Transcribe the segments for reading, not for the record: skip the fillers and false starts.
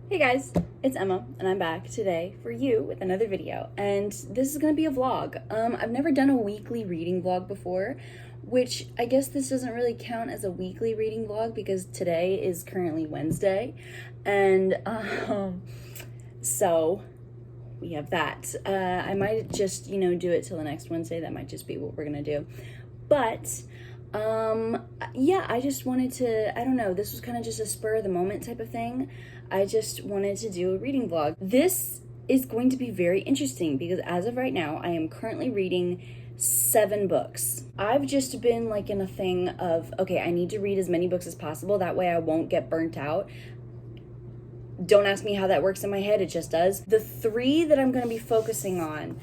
Hey guys, it's Emma, and I'm back today for you with another video, and this is gonna be a vlog. I've never done a weekly reading vlog before, which I guess this doesn't really count as a weekly reading vlog because today is currently Wednesday, and so we have that. I might just, do it till the next Wednesday. That might just be what we're gonna do, but yeah, I just wanted to, I don't know, this was kind of just a spur of the moment type of thing. I just wanted to do a reading vlog. This is going to be very interesting because as of right now, I am currently reading 7 books. I've just been like in a thing of, okay, I need to read as many books as possible. That way I won't get burnt out. Don't ask me how that works in my head, it just does. The 3 that I'm going to be focusing on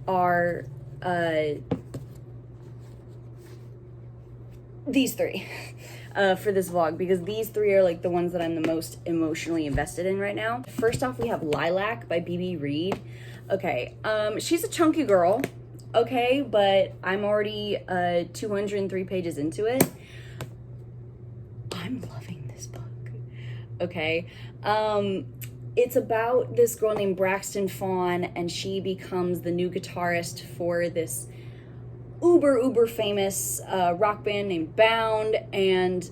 are these 3 for this vlog, because these 3 are like the ones that I'm the most emotionally invested in right now. First off, we have Lilac by Reid. Okay, she's a chunky girl, okay, but I'm already 203 pages into it. I'm loving this book, okay? It's about this girl named Braxton Fawn, and she becomes the new guitarist for this uber famous rock band named Bound, and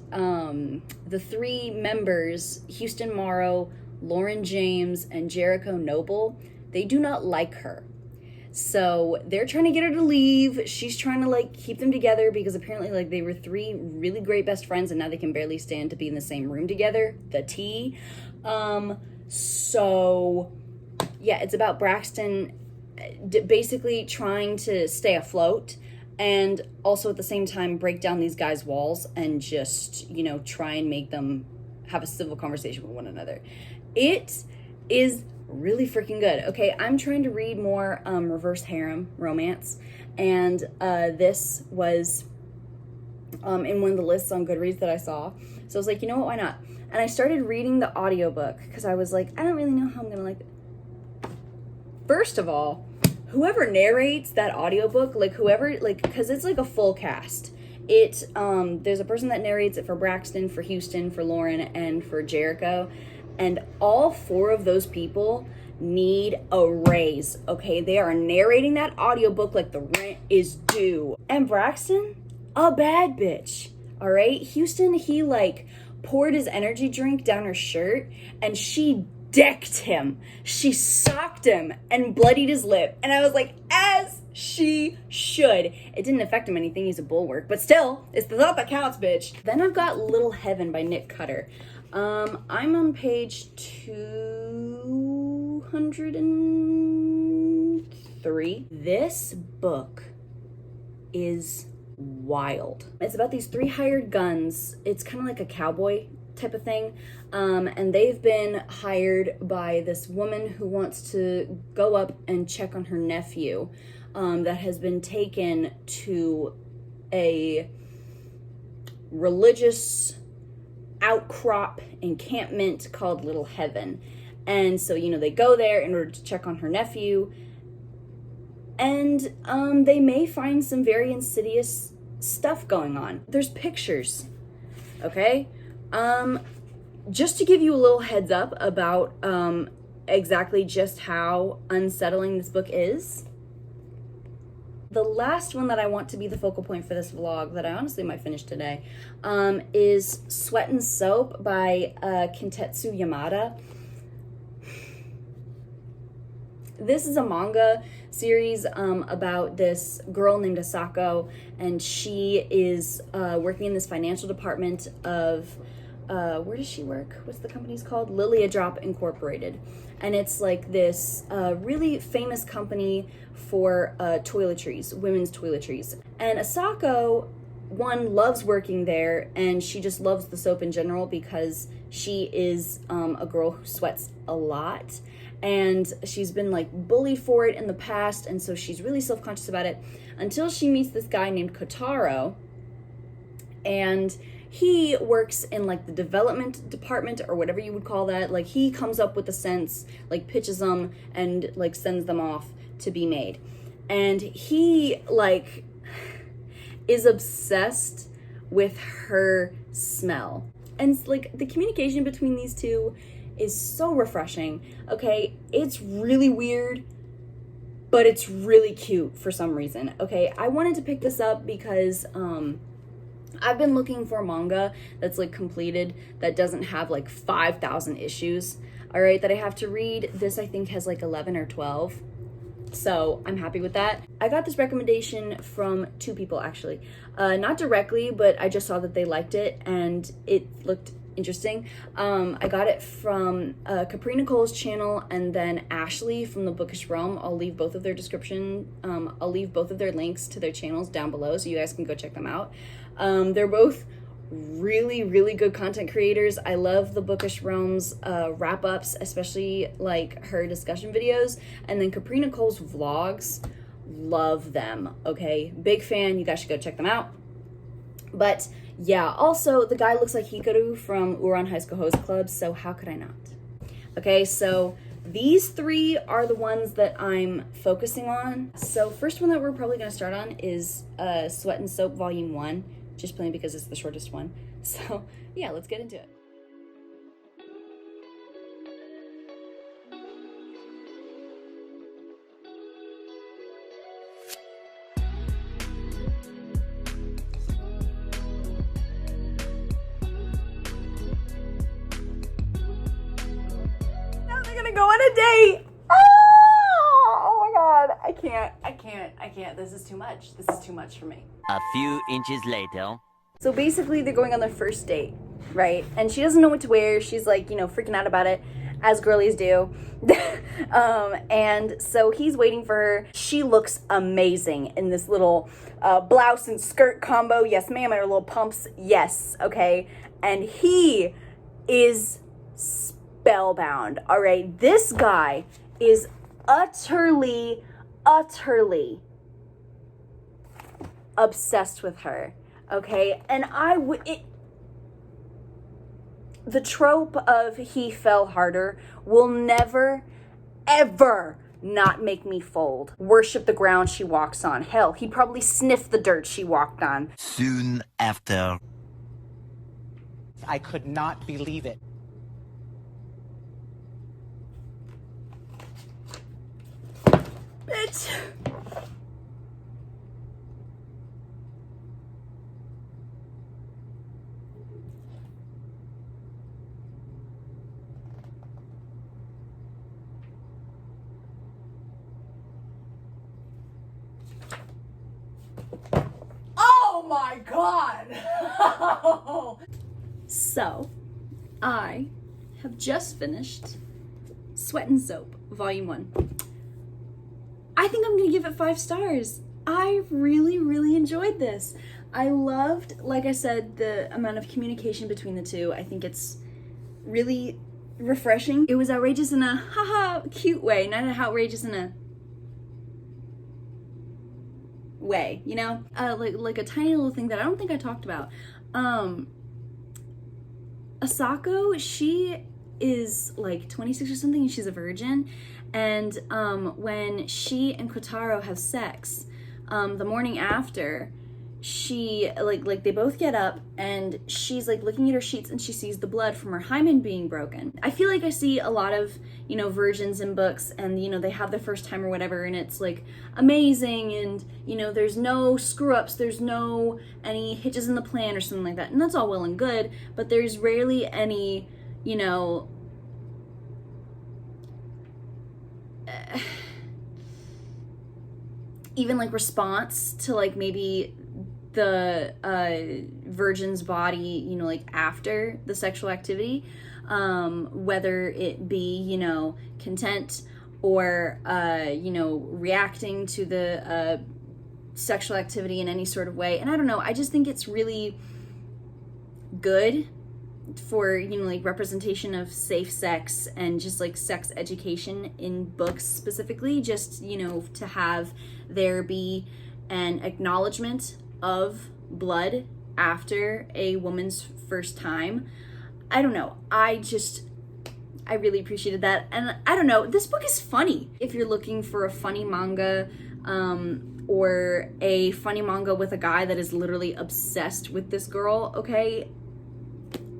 the 3 members, Houston Morrow, Lauren James, and Jericho Noble, they do not like her. So they're trying to get her to leave. She's trying to like keep them together because apparently like they were 3 really great best friends and now they can barely stand to be in the same room together. The tea. So yeah, it's about Braxton basically trying to stay afloat and also at the same time break down these guys' walls and just, try and make them have a civil conversation with one another. It is really freaking good. Okay, I'm trying to read more reverse harem romance, and this was in one of the lists on Goodreads that I saw. So I was like, you know what, why not? And I started reading the audiobook because I was like, I don't really know how I'm gonna like it. First of all, whoever narrates that audiobook, because it's like a full cast. There's a person that narrates it for Braxton, for Houston, for Lauren, and for Jericho. And all 4 of those people need a raise, okay? They are narrating that audiobook like the rent is due. And Braxton, a bad bitch, all right? Houston, he like poured his energy drink down her shirt and she decked him. She socked him and bloodied his lip. And I was like, as she should. It didn't affect him anything. He's a bulwark. But still, it's the thought that counts, bitch. Then I've got Little Heaven by Nick Cutter. I'm on page 203. This book is wild. It's about these 3 hired guns. It's kind of like a cowboy type of thing, and they've been hired by this woman who wants to go up and check on her nephew that has been taken to a religious outcrop encampment called Little Heaven. And so they go there in order to check on her nephew, and they may find some very insidious stuff going on. There's pictures, okay? Just to give you a little heads up about exactly just how unsettling this book is. The last one that I want to be the focal point for this vlog, that I honestly might finish today, is Sweat and Soap by Kintetsu Yamada. This is a manga series about this girl named Asako, and she is working in this financial department of, where does she work? What's the company's called? Lilac Incorporated. And it's like this really famous company for toiletries, women's toiletries. And Asako, one, loves working there, and she just loves the soap in general because she is a girl who sweats a lot. And she's been like bullied for it in the past, and so she's really self-conscious about it until she meets this guy named Kotaro, and he works in like the development department or whatever you would call that. Like he comes up with the scents, like pitches them and like sends them off to be made. And he like is obsessed with her smell. And like the communication between these two is so refreshing, okay? It's really weird, but it's really cute for some reason, okay? I wanted to pick this up because I've been looking for manga that's like completed, that doesn't have like 5,000 issues, all right, that I have to read. This I think has like 11 or 12. So I'm happy with that. I got this recommendation from 2 people actually. Not directly, but I just saw that they liked it and it looked interesting. I got it from Capri Nicole's channel and then Ashley from the Bookish Realm. I'll leave both of their I'll leave both of their links to their channels down below so you guys can go check them out. They're both really good content creators. I love the Bookish Realm's wrap-ups, especially like her discussion videos, and then Capri Nicole's vlogs, love them, okay? Big fan, you guys should go check them out. But yeah, also the guy looks like Hikaru from Ouran High School Host Club, so how could I not? Okay, so these 3 are the ones that I'm focusing on. So first one that we're probably gonna start on is Sweat and Soap Volume 1, just plain because it's the shortest one. So yeah, let's get into it. Now they're gonna go on a date. Oh my god, I can't. This is too much. This is too much for me. A few inches later. So basically they're going on their first date, right? And she doesn't know what to wear. She's like, you know, freaking out about it, as girlies do. And so he's waiting for her. She looks amazing in this little blouse and skirt combo. Yes, ma'am. And her little pumps. Yes, okay. And he is spellbound, all right? This guy is utterly obsessed with her, okay? And the trope of he fell harder will never, ever not make me fold. Worship the ground she walks on. Hell, he'd probably sniff the dirt she walked on. Soon after. I could not believe it. Bitch. Oh my god! So, I have just finished Sweat and Soap, Volume 1. I think I'm gonna give it 5 stars. I really enjoyed this. I loved, like I said, the amount of communication between the 2. I think it's really refreshing. It was outrageous in a haha cute way, not outrageous in a way, you know? Like a tiny little thing that I don't think I talked about. Asako, she is like 26 or something and she's a virgin. And when she and Kotaro have sex, the morning after, she like they both get up and she's like looking at her sheets and she sees the blood from her hymen being broken. I feel like I see a lot of, you know, virgins in books and, you know, they have their first time or whatever and it's like amazing and, you know, there's no screw ups, there's no any hitches in the plan or something like that. And that's all well and good, but there's rarely any, you know, even like response to like maybe the virgin's body, you know, like after the sexual activity, whether it be, you know, content or, you know, reacting to the sexual activity in any sort of way. And I don't know, I just think it's really good for, you know, like representation of safe sex and just like sex education in books specifically, just, you know, to have there be an acknowledgement of blood after a woman's first time. I don't know, I really appreciated that. And I don't know, this book is funny. If you're looking for a funny manga, or a funny manga with a guy that is literally obsessed with this girl, okay,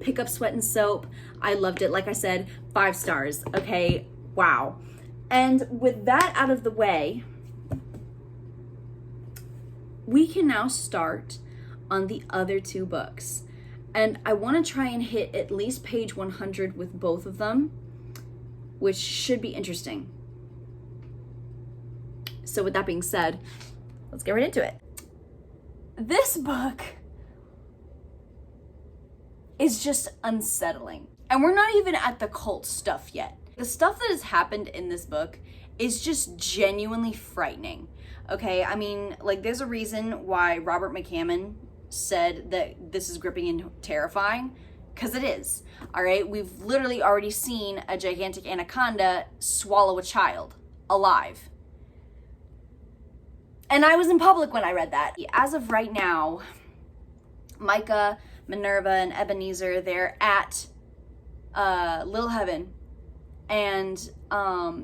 pick up Sweat and Soap. I loved it. Like I said, 5 stars. Okay, wow. And with that out of the way, we can now start on the other 2 books. And I want to try and hit at least page 100 with both of them, which should be interesting. So with that being said, let's get right into it. This book is just unsettling. And we're not even at the cult stuff yet. The stuff that has happened in this book is just genuinely frightening. Okay, I mean, like, there's a reason why Robert McCammon said that this is gripping and terrifying, because it is. All right, we've literally already seen a gigantic anaconda swallow a child alive. And I was in public when I read that. As of right now, Micah, Minerva, and Ebenezer, they're at Little Heaven. And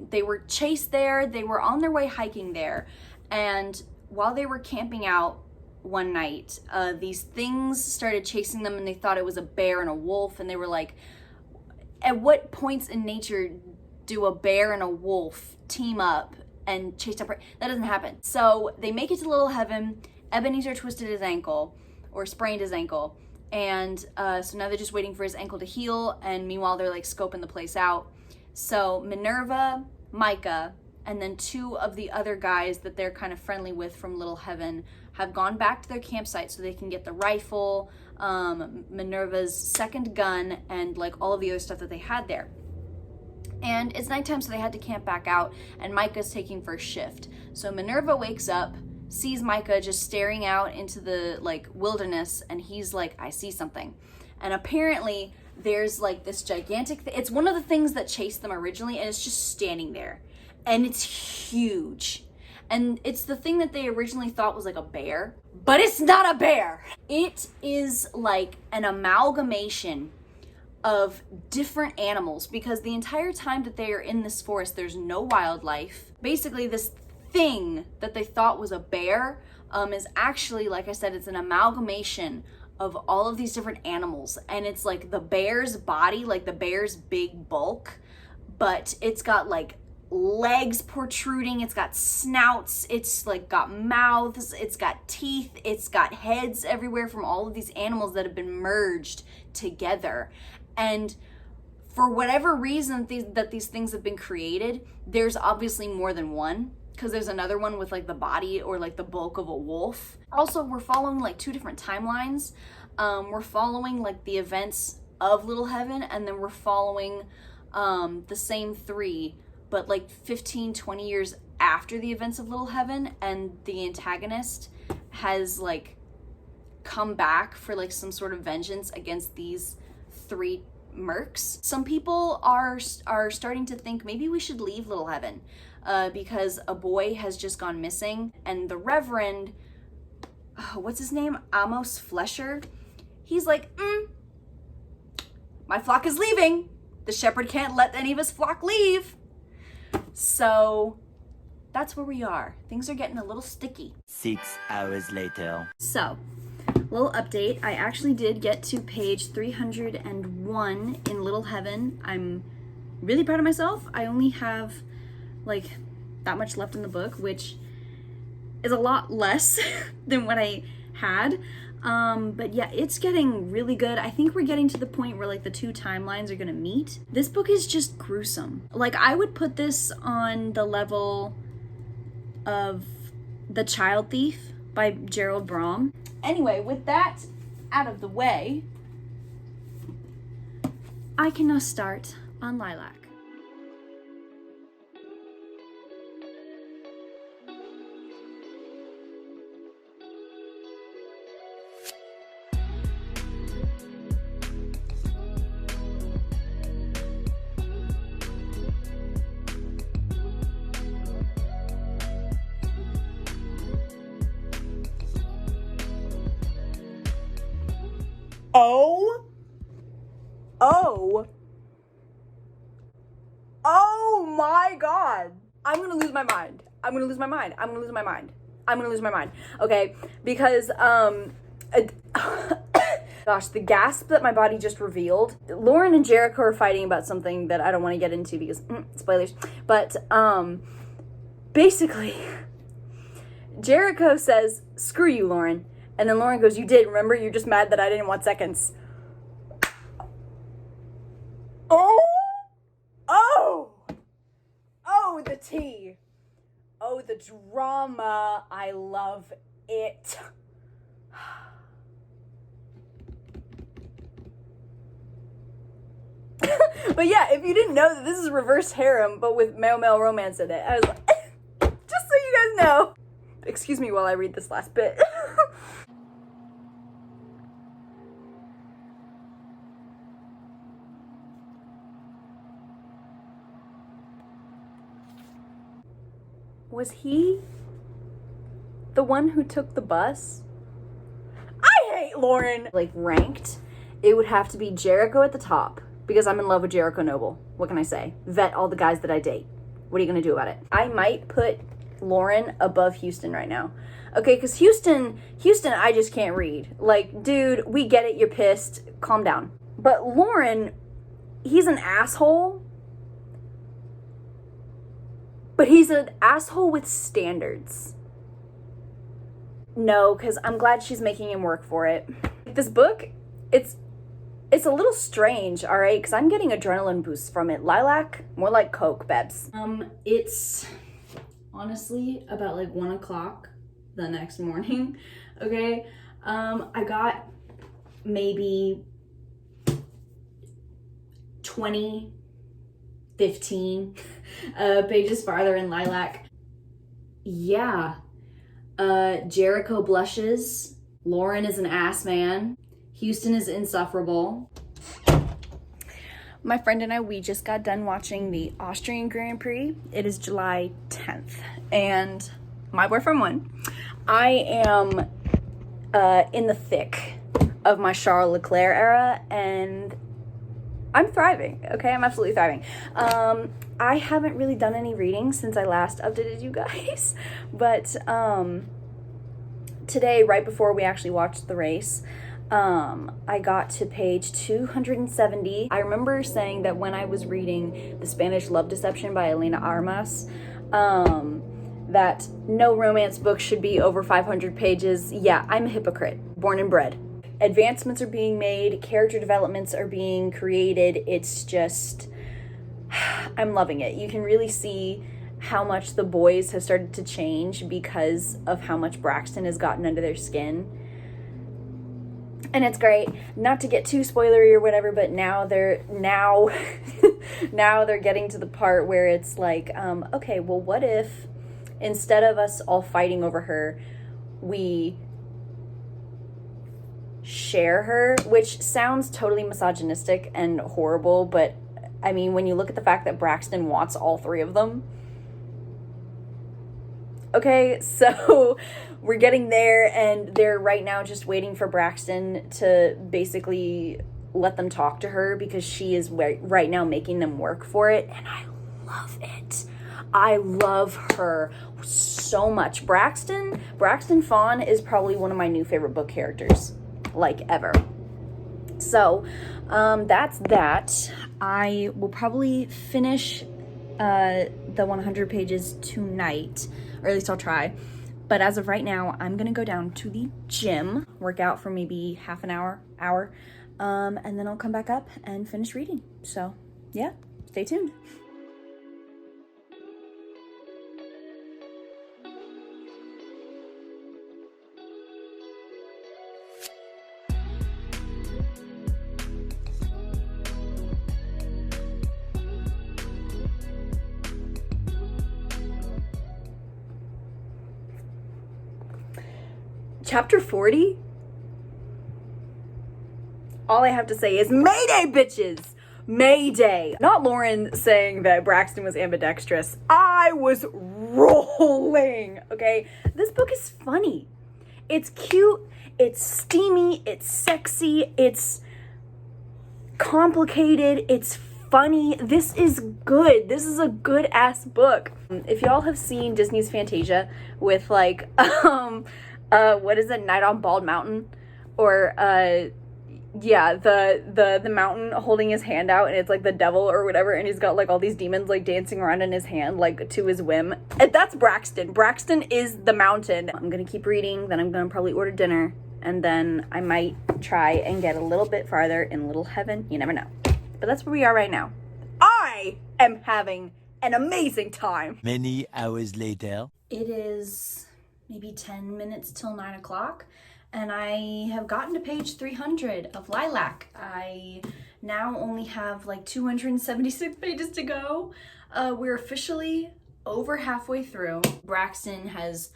they were chased there. They were on their way hiking there. And while they were camping out one night, these things started chasing them, and they thought it was a bear and a wolf. And they were like, at what points in nature do a bear and a wolf team up and chase up? That doesn't happen. So they make it to Little Heaven. Ebenezer twisted his ankle, or sprained his ankle. And so now they're just waiting for his ankle to heal. And meanwhile, they're like scoping the place out. So Minerva, Micah, and then 2 of the other guys that they're kind of friendly with from Little Heaven have gone back to their campsite so they can get the rifle, Minerva's second gun, and like all of the other stuff that they had there. And it's nighttime, so they had to camp back out, and Micah's taking first shift. So Minerva wakes up, sees Micah just staring out into the like wilderness, and he's like, I see something. And apparently there's like this gigantic it's one of the things that chased them originally, and it's just standing there, and it's huge. And it's the thing that they originally thought was like a bear, but it's not a bear. It is like an amalgamation of different animals, because the entire time that they are in this forest, there's no wildlife. Basically, this thing that they thought was a bear is actually, like I said, it's an amalgamation of all of these different animals. And it's like the bear's body, like the bear's big bulk, but it's got like legs protruding, it's got snouts, it's like got mouths, it's got teeth, it's got heads everywhere from all of these animals that have been merged together. And for whatever reason that these things have been created, there's obviously more than one, because there's another one with like the body or like the bulk of a wolf. Also, we're following like 2 different timelines. We're following like the events of Little Heaven, and then we're following the same 3, but like 15, 20 years after the events of Little Heaven, and the antagonist has like come back for like some sort of vengeance against these 3 mercs. Some people are starting to think maybe we should leave Little Heaven because a boy has just gone missing, and the Reverend, what's his name? Amos Flesher. He's like, my flock is leaving. The shepherd can't let any of his flock leave. So that's where we are. Things are getting a little sticky. 6 hours later. So, little update. I actually did get to page 301 in Little Heaven. I'm really proud of myself. I only have like that much left in the book, which is a lot less than what I had. But yeah, it's getting really good. I think we're getting to the point where like the 2 timelines are gonna meet. This book is just gruesome. Like, I would put this on the level of The Child Thief by Gerald Brom. Anyway, with that out of the way, I can now start on Lilac. Oh my God. I'm gonna lose my mind. Okay, because Gosh, the gasp that my body just revealed. Lauren and Jericho are fighting about something that I don't want to get into because spoilers. But basically, Jericho says, "Screw you, Lauren." And then Lauren goes, "You did, remember? You're just mad that I didn't want seconds." Oh, the tea. Oh, the drama. I love it. But yeah, if you didn't know that this is reverse harem, but with male-male romance in it, I was like, just so you guys know. Excuse me while I read this last bit. Was he the one who took the bus? I hate Lauren. Like, ranked, it would have to be Jericho at the top because I'm in love with Jericho Noble. What can I say? Vet all the guys that I date. What are you gonna do about it? I might put Lauren above Houston right now. Okay, because Houston, I just can't read. Like, dude, we get it, you're pissed. Calm down. But Lauren, he's an asshole. But he's an asshole with standards. No, because I'm glad she's making him work for it. This book, it's a little strange, all right? Because I'm getting adrenaline boosts from it. Lilac, more like Coke, Bebs. It's honestly about like 1 o'clock the next morning, okay? I got maybe 15 pages farther in Lilac. Yeah. Jericho blushes. Lauren is an ass man. Houston is insufferable. My friend and I, we just got done watching the Austrian Grand Prix. It is July 10th, and my boyfriend won. I am in the thick of my Charles Leclerc era, and I'm thriving, okay? I'm absolutely thriving. I haven't really done any reading since I last updated you guys, but today, right before we actually watched the race, I got to page 270. I remember saying that when I was reading The Spanish Love Deception by Elena Armas, that no romance book should be over 500 pages. Yeah, I'm a hypocrite, born and bred. Advancements are being made, character developments are being created. It's just, I'm loving it. You can really see how much the boys have started to change because of how much Braxton has gotten under their skin. And it's great. Not to get too spoilery or whatever, but now they're getting to the part where it's like, okay, well, what if instead of us all fighting over her, we share her, which sounds totally misogynistic and horrible, but I mean, when you look at the fact that Braxton wants all three of them. Okay, so we're getting there, and they're right now just waiting for Braxton to basically let them talk to her because she is right now making them work for it, and I love it. I love her so much. Braxton Fawn is probably one of my new favorite book characters, like, ever. So that's that. I will probably finish the 100 pages tonight, or at least I'll try. But as of right now, I'm gonna go down to the gym, work out for maybe half an hour, and then I'll come back up and finish reading. So yeah, stay tuned. Chapter 40? All I have to say is Mayday, bitches! Mayday! Not Lauren saying that Braxton was ambidextrous. I was rolling, okay? This book is funny. It's cute, it's steamy, it's sexy, it's complicated, it's funny. This is good. This is a good ass book. If y'all have seen Disney's Fantasia with like, what is it, Night on Bald Mountain? Or Yeah, the mountain holding his hand out, and it's like the devil or whatever, and he's got like all these demons like dancing around in his hand, like to his whim. And that's Braxton. Braxton is the mountain. I'm gonna keep reading, then I'm gonna probably order dinner, and then I might try and get a little bit farther in Little Heaven. You never know. But that's where we are right now. I am having an amazing time. Many hours later. It is maybe 10 minutes till 9 o'clock. And I have gotten to page 300 of Lilac. I now only have like 276 pages to go. We're officially over halfway through. Braxton has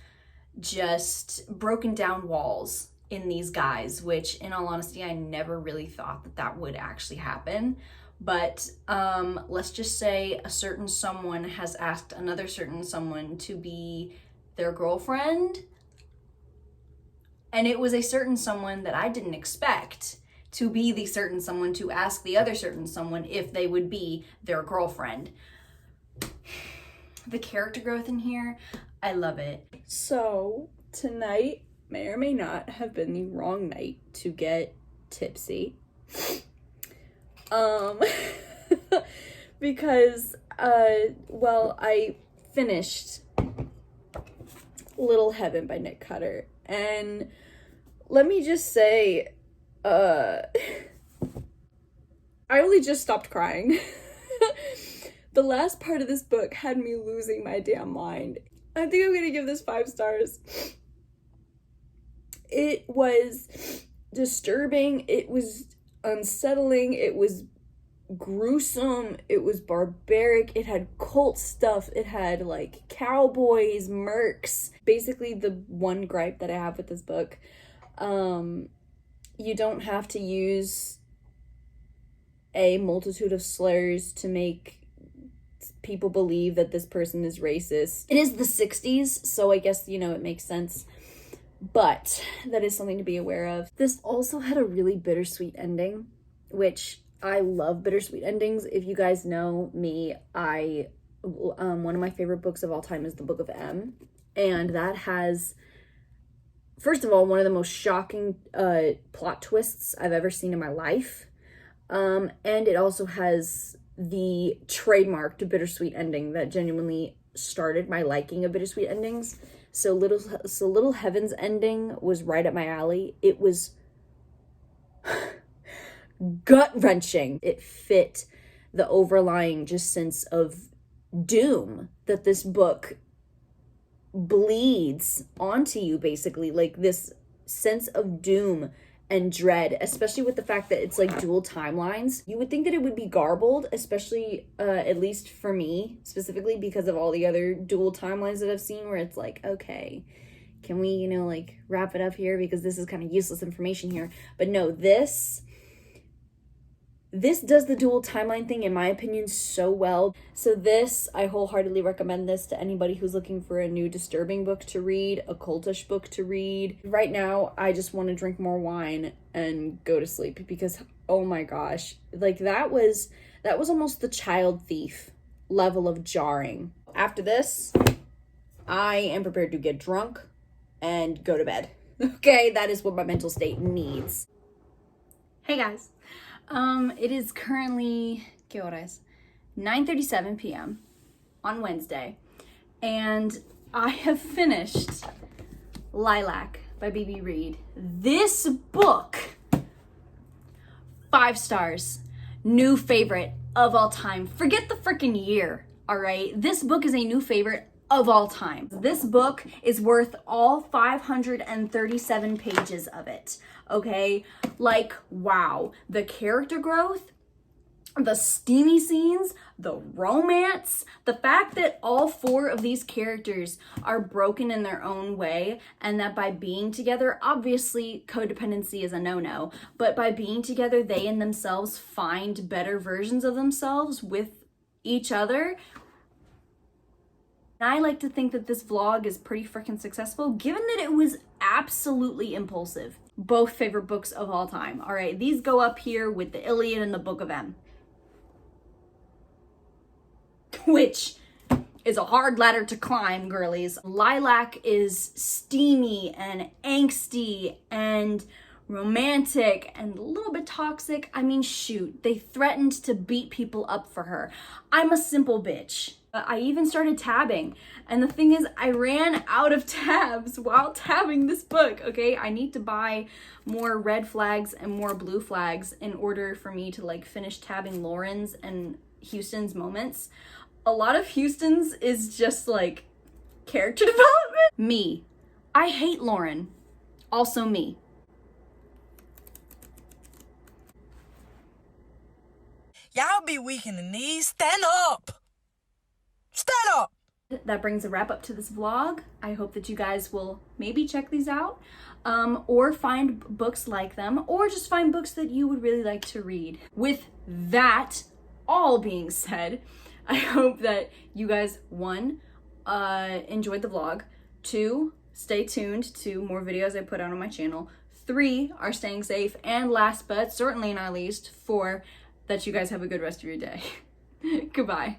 just broken down walls in these guys, which in all honesty, I never really thought that that would actually happen. But let's just say a certain someone has asked another certain someone to be their girlfriend. And it was a certain someone that I didn't expect to be the certain someone to ask the other certain someone if they would be their girlfriend. The character growth in here, I love it. So tonight may or may not have been the wrong night to get tipsy. Because, well, I finished Little Heaven by Nick Cutter, and let me just say, I only just stopped crying. The last part of this book had me losing my damn mind. I think I'm gonna give this 5 stars. It was disturbing, it was unsettling, it was gruesome, it was barbaric, it had cult stuff, it had like cowboys, mercs. Basically the one gripe that I have with this book, you don't have to use a multitude of slurs to make people believe that this person is racist. It is the 60s, so I guess, you know, it makes sense. But that is something to be aware of. This also had a really bittersweet ending, which I love bittersweet endings. If you guys know me, one of my favorite books of all time is The Book of M. And that has, first of all, one of the most shocking plot twists I've ever seen in my life. And it also has the trademarked bittersweet ending that genuinely started my liking of bittersweet endings. So Little Heaven's ending was right up my alley. It was gut-wrenching. It fit the overlying just sense of doom that this book bleeds onto you, basically. Like this sense of doom and dread, especially with the fact that it's like dual timelines. You would think that it would be garbled, especially at least for me specifically, because of all the other dual timelines that I've seen where it's like, okay, can we, you know, like wrap it up here because this is kind of useless information here. But no, this does the dual timeline thing, in my opinion, so well. So this, I wholeheartedly recommend this to anybody who's looking for a new disturbing book to read, a cultish book to read. Right now, I just want to drink more wine and go to sleep because, oh my gosh, like that was almost the Child Thief level of jarring. After this, I am prepared to get drunk and go to bed. Okay, that is what my mental state needs. Hey guys. It is currently, ¿qué hora es? 9:37 p.m. on Wednesday, and I have finished Lilac by B.B. Reid. This book, 5 stars, new favorite of all time. Forget the freaking year, all right? This book is a new favorite of all time. This book is worth all 537 pages of it, okay? Like, wow. The character growth, the steamy scenes, the romance, the fact that all 4 of these characters are broken in their own way, and that by being together, obviously codependency is a no-no, but by being together, they in themselves find better versions of themselves with each other. I like to think that this vlog is pretty freaking successful, given that it was absolutely impulsive. Both favorite books of all time. All right, these go up here with the Iliad and the Book of M, which is a hard ladder to climb, girlies. Lilac is steamy and angsty and romantic and a little bit toxic. I mean, shoot, they threatened to beat people up for her. I'm a simple bitch. I even started tabbing, and the thing is, I ran out of tabs while tabbing this book, okay? I need to buy more red flags and more blue flags in order for me to like finish tabbing Lauren's and Houston's moments. A lot of Houston's is just like character development. Me. I hate Lauren. Also me. Y'all be weak in the knees. Stand up! Stand up! That brings a wrap up to this vlog. I hope that you guys will maybe check these out, or find books like them, or just find books that you would really like to read. With that all being said, I hope that you guys, 1, enjoyed the vlog, 2, stay tuned to more videos I put out on my channel, 3, are staying safe, and last but certainly not least, 4, that you guys have a good rest of your day. Goodbye.